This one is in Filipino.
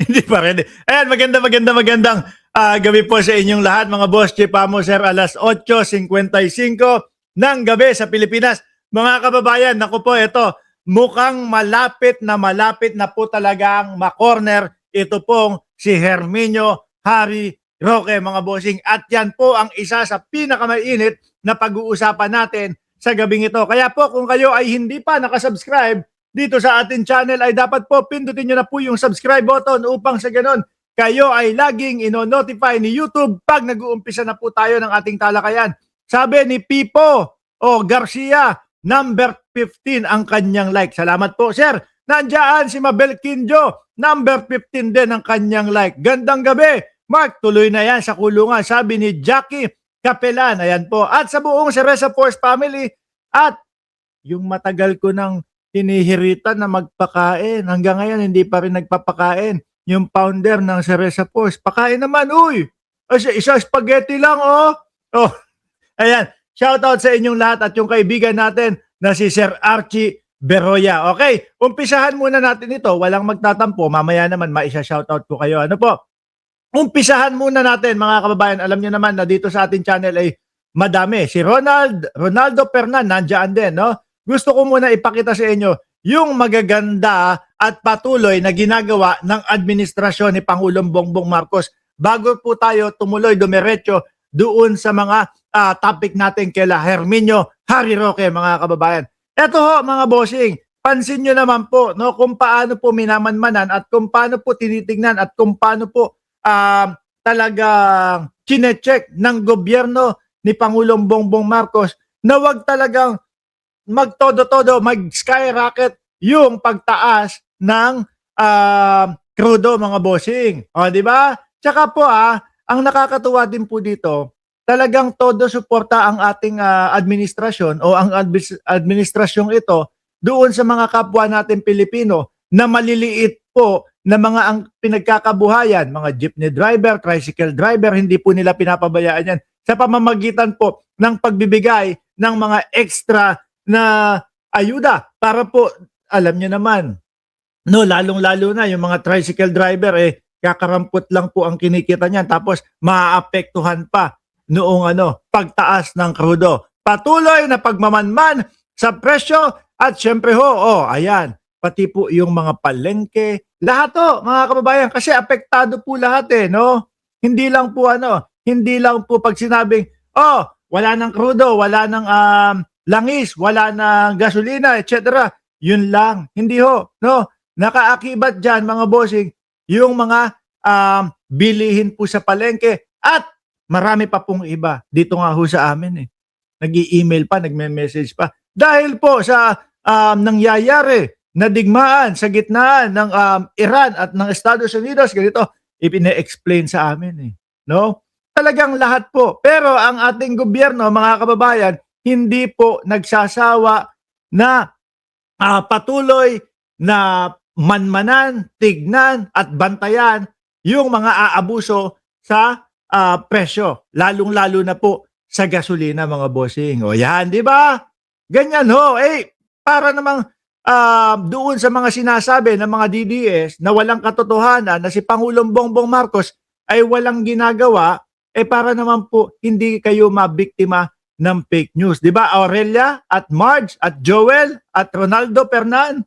Hindi pa rin. Ayan, magandang gabi po sa inyong lahat, mga boss. Chipamo, sir, alas 8:55 ng gabi sa Pilipinas. Mga kababayan, naku po, ito, mukhang malapit na po talagang makorner ito pong si Herminio Harry Roque, mga bossing. At yan po ang isa sa pinakamainit na pag-uusapan natin sa gabing ito. Kaya po, kung kayo ay hindi pa nakasubscribe dito sa ating channel, ay dapat po pindutin nyo na po yung subscribe button upang sa ganon kayo ay laging ino-notify ni YouTube pag nag-uumpisa na po tayo ng ating talakayan. Sabi ni Pipo Garcia, number 15 ang kanyang like. Salamat po, sir. Nandiyan si Mabel Quinjo, number 15 din ang kanyang like. Gandang gabi, Mark. Tuloy na yan sa kulungan, sabi ni Jackie Capelan. Ayan po. At sa buong Cereza Force family, at yung matagal ko nang hinihiritan na magpakain, hanggang ngayon hindi pa rin nagpapakain, yung founder ng Cereza Force. Pakain naman, uy! Isa spaghetti lang, oh! Oh, ayan. Shoutout sa inyong lahat at yung kaibigan natin na si Sir Archie Beroya. Okay, umpisahan muna natin ito. Walang magtatampo. Mamaya naman maisa-shoutout ko kayo. Ano po? Umpisahan muna natin, mga kababayan. Alam niyo naman na dito sa ating channel ay madami. Si Ronaldo Pernan, nandiyan din, no? Gusto ko muna ipakita sa inyo yung magaganda at patuloy na ginagawa ng administrasyon ni Pangulong Bongbong Marcos. Bago po tayo tumuloy dumiretso doon sa mga topic natin kila Herminio Harry Roque, mga kababayan. Ito ho, mga bossing, pansin nyo naman po, no, kung paano po minamanmanan at kung paano po tinitingnan at kung paano po talagang chinecheck ng gobyerno ni Pangulong Bongbong Marcos na wag talagang magtodo-todo, mag-skyrocket yung pagtaas ng krudo, mga bossing. O, di ba? Tsaka po ang nakakatuwa din po dito, talagang todo suporta ang ating administrasyon o ang administrasyong ito doon sa mga kapwa natin Pilipino na maliliit po na mga ang pinagkakabuhayan, mga jeepney driver, tricycle driver, hindi po nila pinapabayaan yan sa pamamagitan po ng pagbibigay ng mga extra na ayuda para po, alam niyo naman, no, lalong-lalo na yung mga tricycle driver, kakarampot lang po ang kinikita niyan tapos maaapektuhan pa noong pagtaas ng krudo. Patuloy na pagmamanman sa presyo at syempre ho, ayan, pati po yung mga palengke, lahat mga kababayan, kasi apektado po lahat no? Hindi lang po pag sinabing, wala ng krudo, wala ng langis, wala ng gasolina, etc. Yun lang. Hindi ho, no? Nakaakibat dyan, mga bossing, yung mga bilihin po sa palengke at marami pa pong iba. Dito nga ho sa amin nag-i-email pa, nagme-message pa. Dahil po sa nangyayari na digmaan sa gitnaan ng Iran at ng Estados Unidos, ganito, ipine-explain sa amin no? Talagang lahat po. Pero ang ating gobyerno, mga kababayan, hindi po nagsasawa na patuloy na manmanan, tignan at bantayan yung mga aabuso sa presyo. Lalong-lalo na po sa gasolina, mga bossing. O yan, di ba? Ganyan ho. Para namang doon sa mga sinasabi ng mga DDS na walang katotohanan na si Pangulong Bongbong Marcos ay walang ginagawa, para naman po hindi kayo mabiktima ng fake news. Di ba? Aurelia at Marge at Joel at Ronaldo Pernan,